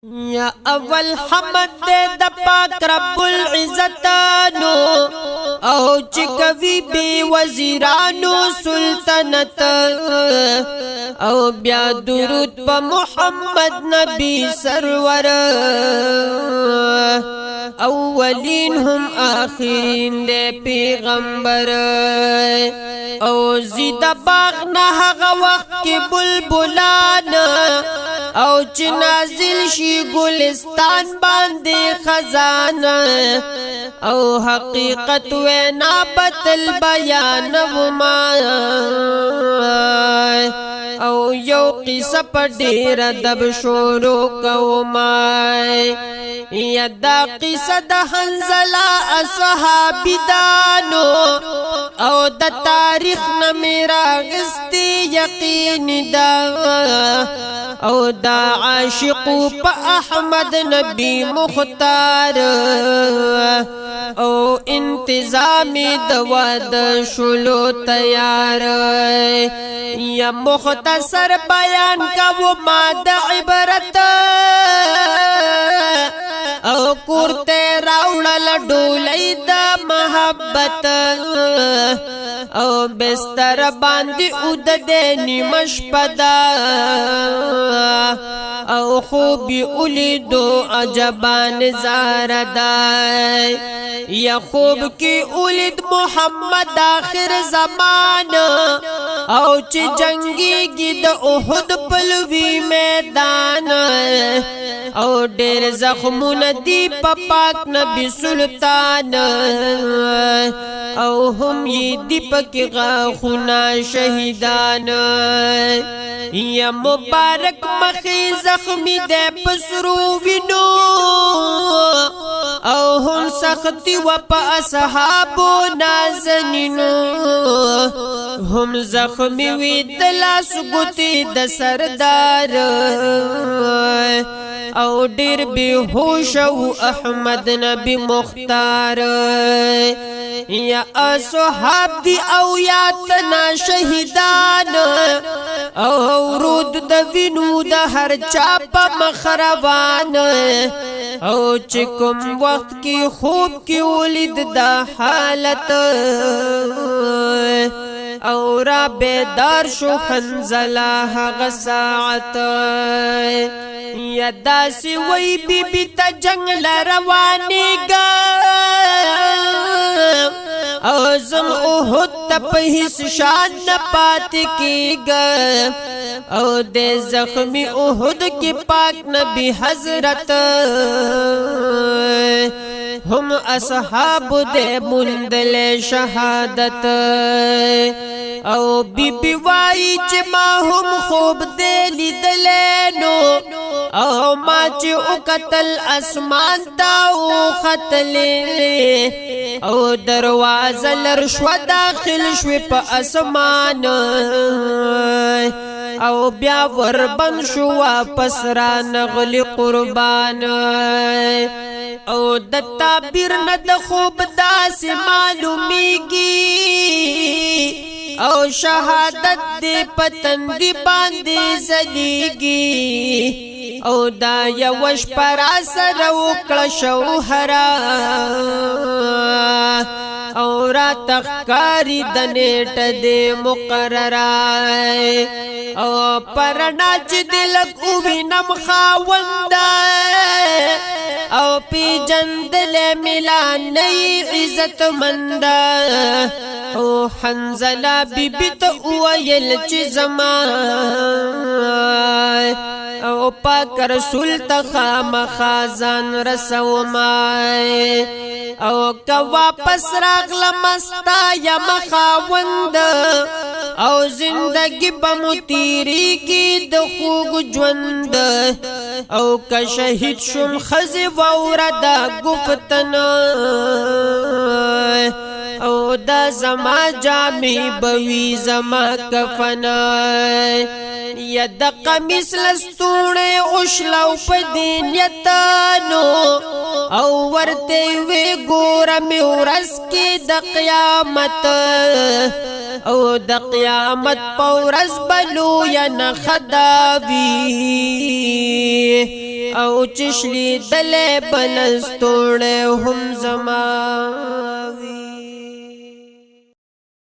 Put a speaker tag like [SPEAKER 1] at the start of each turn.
[SPEAKER 1] یا اول حمد دے د پاک رب العزتانو او چې کوي بی وزیرانو سلطنت او بیا درود په محمد نبی سرور اولین هم آخرین دے پیغمبر او زید باغ نه هغه وخت کې بلبلان او چې نازل شي گلستان باندې خزانه او حقیقت وینا بتل بیان وما او یو قصه په ډیر ادب شروع کوما یدا قصه د حنزله اصحابی دانو او د تاریخ نه میرا غستی یقین دا او دا عاشق په احمد نبی مختار او انتظام د واد شلو تیار یا مختصر بیان کا ما د عبرت او کورته راوړل ډولې د محبت او بستر باندې اود دې نیمش پدا او خوب اولیدو عجبان زاردای یا خوب کی اولید محمد آخر زمان او چې جنگی گی د احد پلوی میدان او ډیر زخمون دی په پاک نبی سلطان او هم یې دی پکې غاخونه شهیدان یا مبارک مخی زخمی دے پسرو وینو او هم سختی و پا اصحابو نازنینو هم زخمی وی دلاس گوتی د سردار او ډیر بے ہوش او احمد نبی مختار یا اصحاب دی او یاتنا شهیدان او ورود د وینو د هر چا په مخروان او چې کوم وخت کې خوب کې ولید د حالت او را بیدار شو حنزله هغه ساعت یا داسې وی بی بی ته جنگ لروانېږه او زم احد تپ هیڅ شان نه پاتې کېږه او د زخمی احد کې پاک نبی حضرت هم اصحاب دے مندل شہادت او بی بی وائی چی ما هم خوب دے لیدلینو او ما چی اکتل اسمان تاو خطلی او درواز لرشو داخل شوی پا اسمان او بیا وربن شو واپس را نغلی قربان او د تعبیر نه د خوب داس معلومیږي او شهادت دې پتن دی باندې زلیږي او دا یوش پر اثر وکړه شوهرا او را تخکاری د نیټ دې مقرره او پرنا چې دلک او وینم خاونده او پی جندل ملانی عزت مند او حنزله بی بی تا اویل چی زمان او پاک رسول تخام خازان رسو مای او که واپس راغلم استا یا مخاوند او زندگی بمو تیریگی د خوگ جوند او که شهید شم خزی ووردا گفتن او دا زما جامی بوی زما کفن یا د قمیص لستوڼې اوښلو په دې نیتانو او ورته وی ګوره مې ورځ کې د قیامت او د قیامت په ورځ به لویه نښه دا وي او چې شلیدلی به لستوڼی هم زما وي